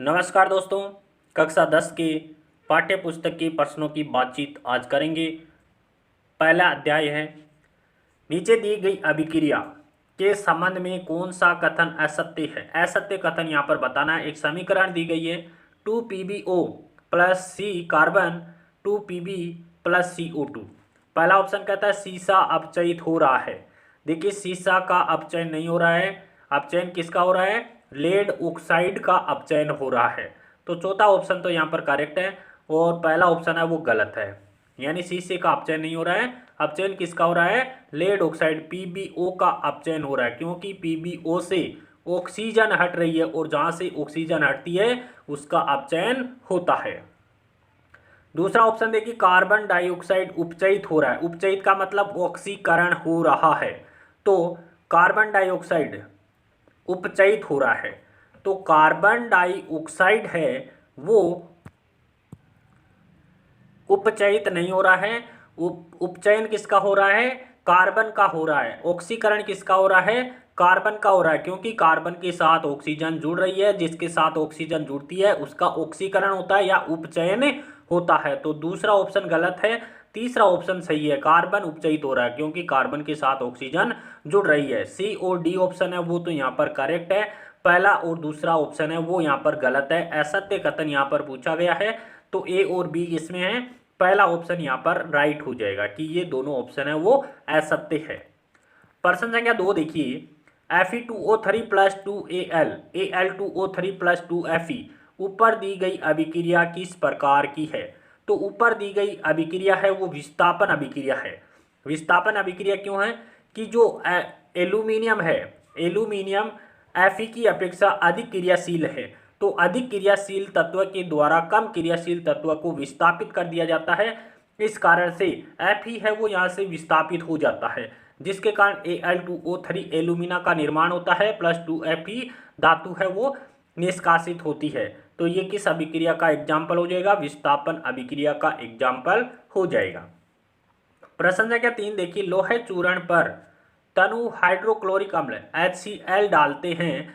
नमस्कार दोस्तों। कक्षा 10 के पाठ्य पुस्तक के प्रश्नों की बातचीत आज करेंगे। पहला अध्याय है, नीचे दी गई अभिक्रिया के संबंध में कौन सा कथन असत्य है। असत्य कथन यहाँ पर बताना है। एक समीकरण दी गई है 2PbO प्लस सी कार्बन 2Pb प्लस CO2। पहला ऑप्शन कहता है सीसा अपचयित हो रहा है। देखिए सीसा का अपचयन नहीं हो रहा है। अपचयन किसका हो रहा है? लेड ऑक्साइड का अपचयन हो रहा है। तो चौथा ऑप्शन तो यहाँ पर करेक्ट है और पहला ऑप्शन है वो गलत है। यानी शीशे का अपचयन नहीं हो रहा है। अपचयन किसका हो रहा है? लेड ऑक्साइड PbO का अपचयन हो रहा है, क्योंकि PbO से ऑक्सीजन हट रही है और जहां से ऑक्सीजन हटती है उसका अपचयन होता है। दूसरा ऑप्शन देखिए, कार्बन डाइऑक्साइड उपचयित हो रहा है। उपचयित का मतलब ऑक्सीकरण हो रहा है, तो कार्बन डाइऑक्साइड उपचयित हो रहा है। तो कार्बन डाइऑक्साइड है वो उपचयित नहीं हो रहा है। उपचयन किसका हो रहा है? कार्बन का हो रहा है। ऑक्सीकरण किसका हो रहा है? कार्बन का हो रहा है, क्योंकि कार्बन के साथ ऑक्सीजन जुड़ रही है। जिसके साथ ऑक्सीजन जुड़ती है उसका ऑक्सीकरण होता है या उपचयन होता है। तो दूसरा ऑप्शन गलत है, तीसरा ऑप्शन सही है। कार्बन उपचयित हो रहा है क्योंकि कार्बन के साथ ऑक्सीजन जुड़ रही है। सी और डी ऑप्शन है वो तो यहाँ पर करेक्ट है। पहला और दूसरा ऑप्शन है वो यहाँ पर गलत है। असत्य कथन यहाँ पर पूछा गया है, तो ए और बी इसमें है। पहला ऑप्शन यहाँ पर राइट हो जाएगा कि ये दोनों ऑप्शन है वो असत्य है। प्रश्न संख्या 2 देखिए, Fe2O3 plus 2Al Al2O3 plus 2Fe ऊपर दी गई अभिक्रिया किस प्रकार की है? तो ऊपर दी गई अभिक्रिया है वो विस्थापन अभिक्रिया है। विस्थापन अभिक्रिया क्यों है? कि जो एल्यूमिनियम है, एल्यूमिनियम Fe की अपेक्षा अधिक क्रियाशील है। तो अधिक क्रियाशील तत्व के द्वारा कम क्रियाशील तत्व को विस्थापित कर दिया जाता है। इस कारण से Fe है वो यहाँ से विस्थापित हो जाता है, जिसके कारण Al2O3 एल्यूमिना का निर्माण होता है प्लस 2Fe धातु है वो निष्कासित होती है। तो ये किस अभिक्रिया का एग्जाम्पल हो जाएगा? विस्थापन अभिक्रिया का एग्जाम्पल हो जाएगा। प्रश्न संख्या 3 देखिए, लोहे चूर्ण पर तनु हाइड्रोक्लोरिक अम्ल HCl डालते हैं,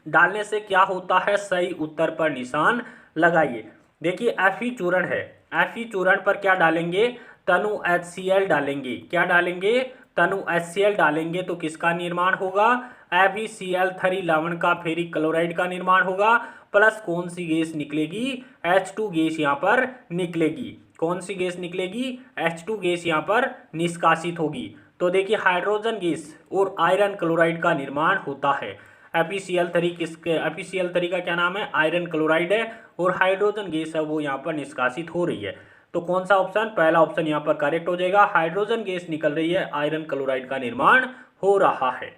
डालने से क्या होता है? सही उत्तर पर निशान लगाइए। देखिए Fe चूर्ण है, Fe चूर्ण पर क्या डालेंगे? तनु HCl डालेंगे। क्या डालेंगे? तनु HCl डालेंगे तो किसका निर्माण होगा? FeCl3 लवण का फेरिक क्लोराइड का निर्माण होगा। प्लस कौन सी गैस निकलेगी? H2 गैस यहाँ पर निकलेगी। कौन सी गैस निकलेगी? H2 गैस यहाँ पर निष्कासित होगी। तो देखिए हाइड्रोजन गैस और आयरन क्लोराइड का निर्माण होता है। FeCl3 का क्या नाम है? आयरन क्लोराइड है और हाइड्रोजन गैस है वो यहाँ पर निष्कासित हो रही है। तो कौन सा ऑप्शन? पहला ऑप्शन यहाँ पर करेक्ट हो जाएगा। हाइड्रोजन गैस निकल रही है, आयरन क्लोराइड का निर्माण हो रहा है।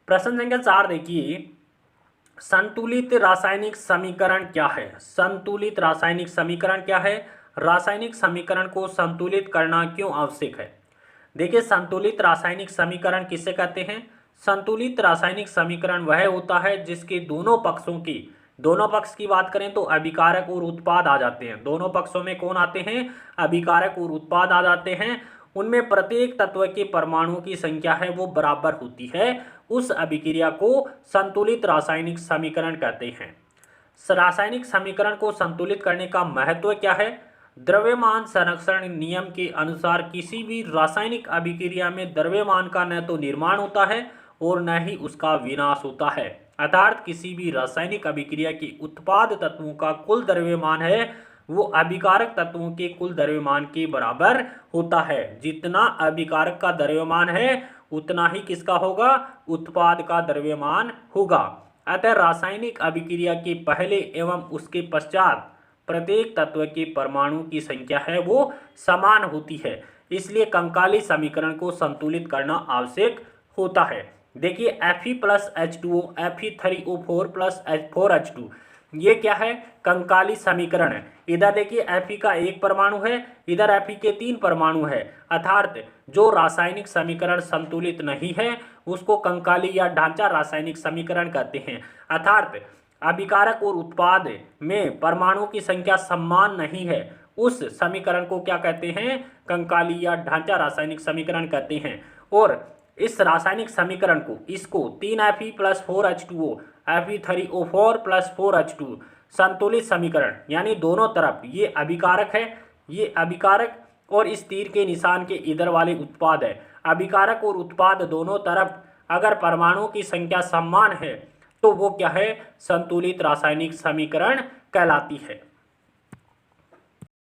प्रश्न संख्या 4 देखिए, संतुलित रासायनिक समीकरण क्या है? संतुलित रासायनिक समीकरण क्या है? रासायनिक समीकरण को संतुलित करना क्यों आवश्यक है? देखिए संतुलित रासायनिक समीकरण किसे कहते हैं? संतुलित रासायनिक समीकरण वह होता है जिसके दोनों पक्ष की बात करें तो अभिकारक और उत्पाद आ जाते हैं। दोनों पक्षों में कौन आते हैं? अभिकारक और उत्पाद आ जाते हैं। उनमें प्रत्येक तत्व के परमाणुओं की संख्या है वो बराबर होती है। उस अभिक्रिया को संतुलित रासायनिक समीकरण कहते हैं। रासायनिक समीकरण को संतुलित करने का महत्व क्या है? द्रव्यमान संरक्षण नियम के अनुसार किसी भी रासायनिक अभिक्रिया में द्रव्यमान का न तो निर्माण होता है और न ही उसका विनाश होता है। अर्थात किसी भी रासायनिक अभिक्रिया के उत्पाद तत्वों का कुल द्रव्यमान है वो अभिकारक तत्वों के कुल द्रव्यमान के बराबर होता है। जितना अभिकारक का द्रव्यमान है उतना ही किसका होगा? उत्पाद का द्रव्यमान होगा। अतः रासायनिक अभिक्रिया के पहले एवं उसके पश्चात प्रत्येक तत्व के परमाणु की संख्या है वो समान होती है। इसलिए कंकाली समीकरण को संतुलित करना आवश्यक होता है। देखिए Fe plus H2O Fe3O4 plus H4H2 ये क्या है? कंकाली समीकरण है। इधर देखिए Fe का एक परमाणु है, इधर Fe के 3 परमाणु है। अर्थात जो रासायनिक समीकरण संतुलित नहीं है उसको कंकाली या ढांचा रासायनिक समीकरण कहते हैं। अर्थात अभिकारक और उत्पाद में परमाणुओं की संख्या समान नहीं है, उस समीकरण को क्या कहते हैं? कंकाली या ढांचा रासायनिक समीकरण कहते हैं। और इस रासायनिक समीकरण को, इसको 3Fe+4H2O Fe3O4+4H2 संतुलित समीकरण, यानी दोनों तरफ ये अभिकारक है, ये अभिकारक और इस तीर के निशान के इधर वाले उत्पाद है। अभिकारक और उत्पाद दोनों तरफ अगर परमाणुओं की संख्या समान है तो वो क्या है, संतुलित रासायनिक समीकरण कहलाती है।